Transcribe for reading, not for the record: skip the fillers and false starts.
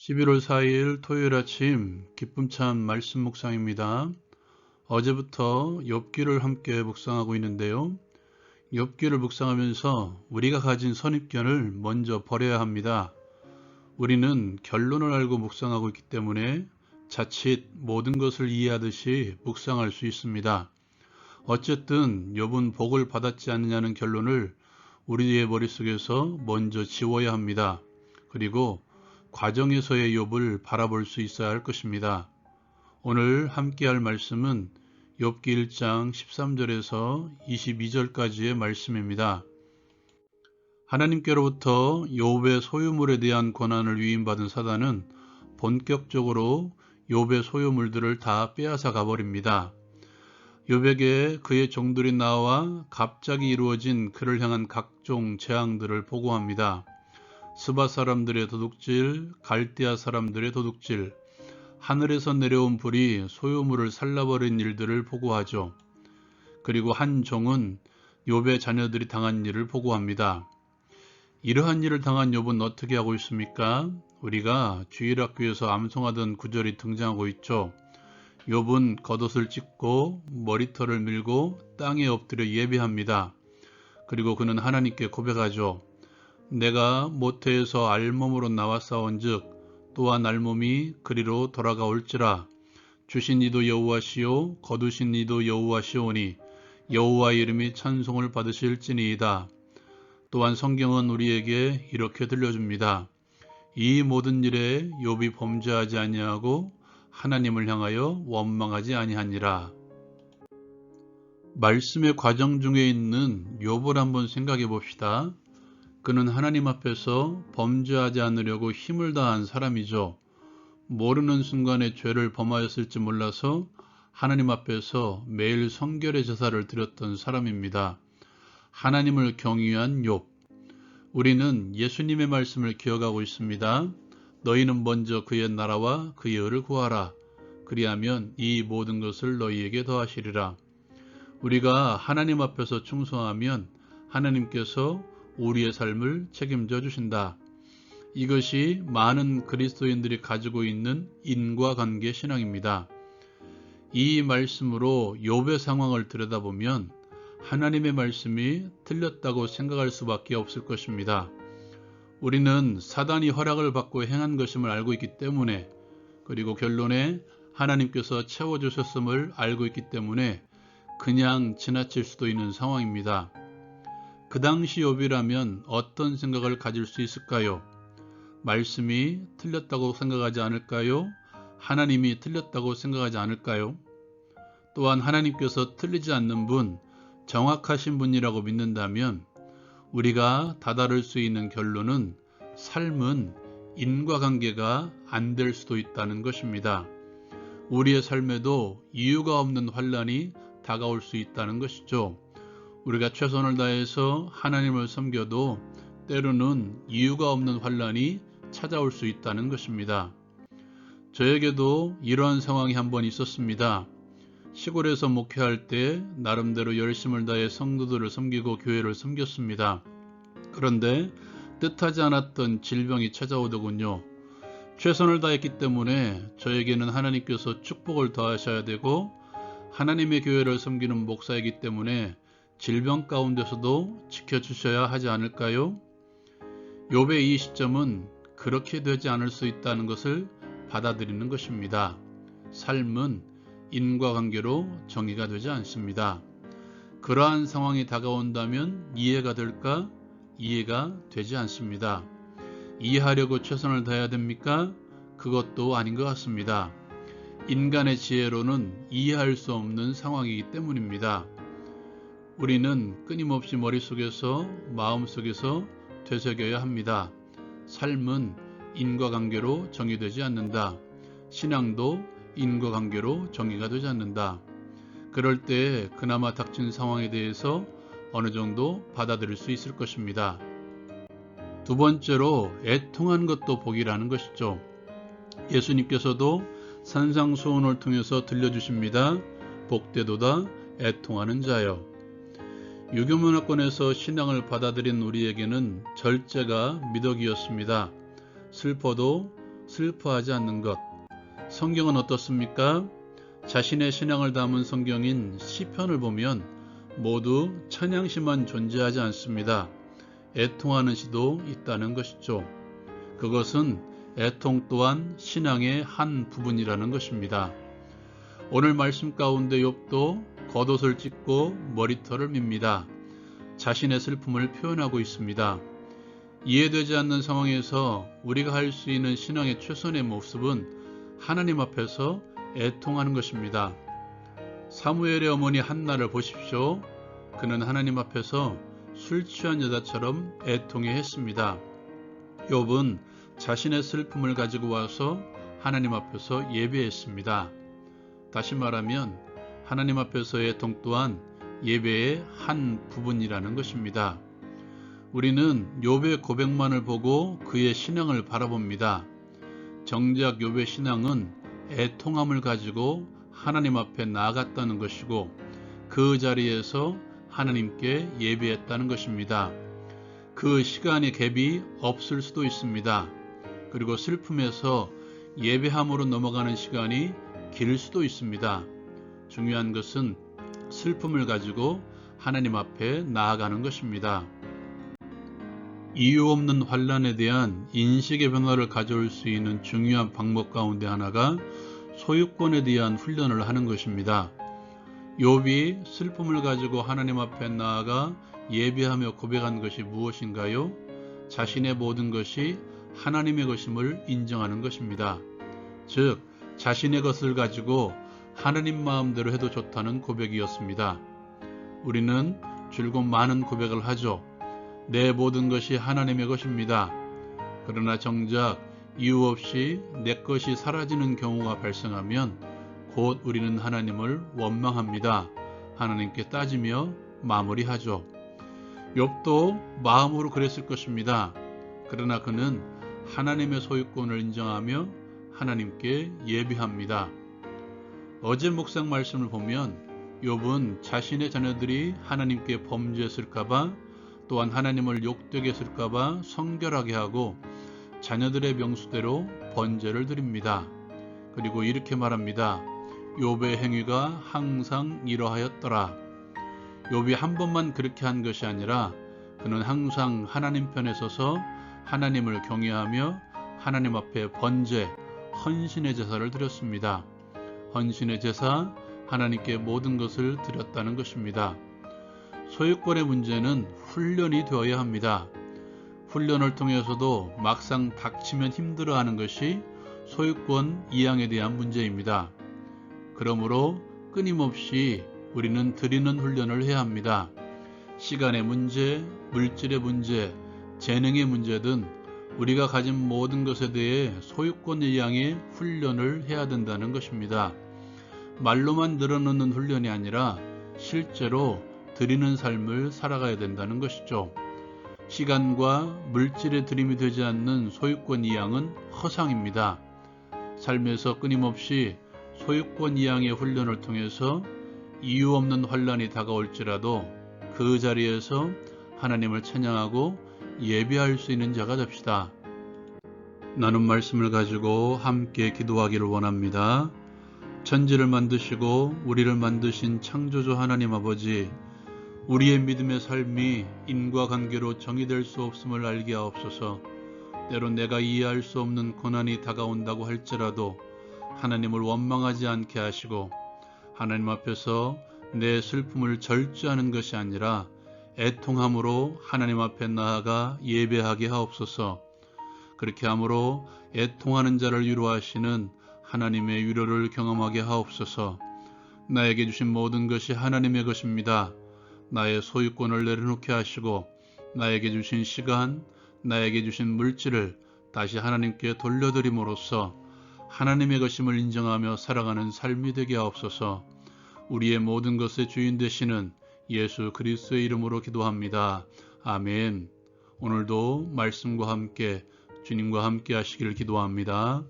11월 4일 토요일 아침 기쁨찬 말씀 묵상입니다. 어제부터 욥기를 함께 묵상하고 있는데요. 욥기를 묵상하면서 우리가 가진 선입견을 먼저 버려야 합니다. 우리는 결론을 알고 묵상하고 있기 때문에 자칫 모든 것을 이해하듯이 묵상할 수 있습니다. 어쨌든 욥은 복을 받았지 않느냐는 결론을 우리의 머릿속에서 먼저 지워야 합니다. 그리고 과정에서의 욥을 바라볼 수 있어야 할 것입니다. 오늘 함께 할 말씀은 욥기 1장 13절에서 22절까지의 말씀입니다. 하나님께로부터 욥의 소유물에 대한 권한을 위임받은 사단은 본격적으로 욥의 소유물들을 다 빼앗아 가버립니다. 욥에게 그의 종들이 나와 갑자기 이루어진 그를 향한 각종 재앙들을 보고합니다. 스바 사람들의 도둑질, 갈대아 사람들의 도둑질, 하늘에서 내려온 불이 소유물을 살라버린 일들을 보고하죠. 그리고 한 종은 욥의 자녀들이 당한 일을 보고합니다. 이러한 일을 당한 욥은 어떻게 하고 있습니까? 우리가 주일학교에서 암송하던 구절이 등장하고 있죠. 욥은 겉옷을 찢고 머리털을 밀고 땅에 엎드려 예배합니다. 그리고 그는 하나님께 고백하죠. 내가 모태에서 알몸으로 나왔사온즉 또한 알몸이 그리로 돌아가올지라. 주신 이도 여호와시요 거두신 이도 여호와시오니 여호와의 이름이 찬송을 받으실지니이다. 또한 성경은 우리에게 이렇게 들려줍니다. 이 모든 일에 욥이 범죄하지 아니하고 하나님을 향하여 원망하지 아니하니라. 말씀의 과정 중에 있는 욥을 한번 생각해 봅시다. 그는 하나님 앞에서 범죄하지 않으려고 힘을 다한 사람이죠. 모르는 순간에 죄를 범하였을지 몰라서 하나님 앞에서 매일 성결의 제사를 드렸던 사람입니다. 하나님을 경외한 욥. 우리는 예수님의 말씀을 기억하고 있습니다. 너희는 먼저 그의 나라와 그의 의를 구하라. 그리하면 이 모든 것을 너희에게 더하시리라. 우리가 하나님 앞에서 충성하면 하나님께서 우리의 삶을 책임져 주신다. 이것이 많은 그리스도인들이 가지고 있는 인과관계 신앙입니다. 이 말씀으로 욥의 상황을 들여다보면 하나님의 말씀이 틀렸다고 생각할 수밖에 없을 것입니다. 우리는 사단이 허락을 받고 행한 것임을 알고 있기 때문에, 그리고 결론에 하나님께서 채워주셨음을 알고 있기 때문에 그냥 지나칠 수도 있는 상황입니다. 그 당시 욥이라면 어떤 생각을 가질 수 있을까요? 말씀이 틀렸다고 생각하지 않을까요? 하나님이 틀렸다고 생각하지 않을까요? 또한 하나님께서 틀리지 않는 분, 정확하신 분이라고 믿는다면 우리가 다다를 수 있는 결론은 삶은 인과관계가 안 될 수도 있다는 것입니다. 우리의 삶에도 이유가 없는 환란이 다가올 수 있다는 것이죠. 우리가 최선을 다해서 하나님을 섬겨도 때로는 이유가 없는 환란이 찾아올 수 있다는 것입니다. 저에게도 이러한 상황이 한 번 있었습니다. 시골에서 목회할 때 나름대로 열심을 다해 성도들을 섬기고 교회를 섬겼습니다. 그런데 뜻하지 않았던 질병이 찾아오더군요. 최선을 다했기 때문에 저에게는 하나님께서 축복을 더하셔야 되고 하나님의 교회를 섬기는 목사이기 때문에 질병 가운데서도 지켜주셔야 하지 않을까요? 욥의 이 시점은 그렇게 되지 않을 수 있다는 것을 받아들이는 것입니다. 삶은 인과관계로 정의가 되지 않습니다. 그러한 상황이 다가온다면 이해가 될까? 이해가 되지 않습니다. 이해하려고 최선을 다해야 됩니까? 그것도 아닌 것 같습니다. 인간의 지혜로는 이해할 수 없는 상황이기 때문입니다. 우리는 끊임없이 머릿속에서 마음속에서 되새겨야 합니다. 삶은 인과관계로 정의되지 않는다. 신앙도 인과관계로 정의가 되지 않는다. 그럴 때 그나마 닥친 상황에 대해서 어느 정도 받아들일 수 있을 것입니다. 두 번째로 애통한 것도 복이라는 것이죠. 예수님께서도 산상수훈을 통해서 들려주십니다. 복되도다 애통하는 자여. 유교문화권에서 신앙을 받아들인 우리에게는 절제가 미덕이었습니다. 슬퍼도 슬퍼하지 않는 것. 성경은 어떻습니까? 자신의 신앙을 담은 성경인 시편을 보면 모두 찬양시만 존재하지 않습니다. 애통하는 시도 있다는 것이죠. 그것은 애통 또한 신앙의 한 부분이라는 것입니다. 오늘 말씀 가운데 욥도 겉옷을 찢고 머리털을 밉니다. 자신의 슬픔을 표현하고 있습니다. 이해되지 않는 상황에서 우리가 할 수 있는 신앙의 최선의 모습은 하나님 앞에서 애통하는 것입니다. 사무엘의 어머니 한나를 보십시오. 그는 하나님 앞에서 술 취한 여자처럼 애통해 했습니다. 욥은 자신의 슬픔을 가지고 와서 하나님 앞에서 예배했습니다. 다시 말하면 하나님 앞에서의 애통 또한 예배의 한 부분이라는 것입니다. 우리는 욥의 고백만을 보고 그의 신앙을 바라봅니다. 정작 욥의 신앙은 애통함을 가지고 하나님 앞에 나아갔다는 것이고 그 자리에서 하나님께 예배했다는 것입니다. 그 시간의 갭이 없을 수도 있습니다. 그리고 슬픔에서 예배함으로 넘어가는 시간이 길 수도 있습니다. 중요한 것은 슬픔을 가지고 하나님 앞에 나아가는 것입니다. 이유 없는 환난에 대한 인식의 변화를 가져올 수 있는 중요한 방법 가운데 하나가 소유권에 대한 훈련을 하는 것입니다. 욥이 슬픔을 가지고 하나님 앞에 나아가 예배하며 고백한 것이 무엇인가요? 자신의 모든 것이 하나님의 것임을 인정하는 것입니다. 즉, 자신의 것을 가지고 하나님 마음대로 해도 좋다는 고백이었습니다. 우리는 줄곧 많은 고백을 하죠. 내 모든 것이 하나님의 것입니다. 그러나 정작 이유 없이 내 것이 사라지는 경우가 발생하면 곧 우리는 하나님을 원망합니다. 하나님께 따지며 마무리하죠. 욥도 마음으로 그랬을 것입니다. 그러나 그는 하나님의 소유권을 인정하며 하나님께 예배합니다. 어제 묵상 말씀을 보면 욥은 자신의 자녀들이 하나님께 범죄했을까봐 또한 하나님을 욕되게 했을까봐 성결하게 하고 자녀들의 명수대로 번제를 드립니다. 그리고 이렇게 말합니다. 욥의 행위가 항상 이러하였더라. 욥이 한 번만 그렇게 한 것이 아니라 그는 항상 하나님 편에 서서 하나님을 경외하며 하나님 앞에 번제, 헌신의 제사를 드렸습니다. 헌신의 제사, 하나님께 모든 것을 드렸다는 것입니다. 소유권의 문제는 훈련이 되어야 합니다. 훈련을 통해서도 막상 닥치면 힘들어하는 것이 소유권 이양에 대한 문제입니다. 그러므로 끊임없이 우리는 드리는 훈련을 해야 합니다. 시간의 문제, 물질의 문제, 재능의 문제든 우리가 가진 모든 것에 대해 소유권 이양의 훈련을 해야 된다는 것입니다. 말로만 늘어놓는 훈련이 아니라 실제로 드리는 삶을 살아가야 된다는 것이죠. 시간과 물질의 드림이 되지 않는 소유권 이양은 허상입니다. 삶에서 끊임없이 소유권 이양의 훈련을 통해서 이유 없는 환난이 다가올지라도 그 자리에서 하나님을 찬양하고 예배할 수 있는 자가 됩시다. 나눈 말씀을 가지고 함께 기도하기를 원합니다. 천지를 만드시고 우리를 만드신 창조주 하나님 아버지, 우리의 믿음의 삶이 인과관계로 정의될 수 없음을 알게 하옵소서. 때론 내가 이해할 수 없는 고난이 다가온다고 할지라도 하나님을 원망하지 않게 하시고 하나님 앞에서 내 슬픔을 절제하는 것이 아니라 애통함으로 하나님 앞에 나아가 예배하게 하옵소서. 그렇게 함으로 애통하는 자를 위로하시는 하나님의 위로를 경험하게 하옵소서. 나에게 주신 모든 것이 하나님의 것입니다. 나의 소유권을 내려놓게 하시고 나에게 주신 시간, 나에게 주신 물질을 다시 하나님께 돌려드림으로써 하나님의 것임을 인정하며 살아가는 삶이 되게 하옵소서. 우리의 모든 것의 주인 되시는 예수 그리스도의 이름으로 기도합니다. 아멘. 오늘도 말씀과 함께 주님과 함께 하시기를 기도합니다.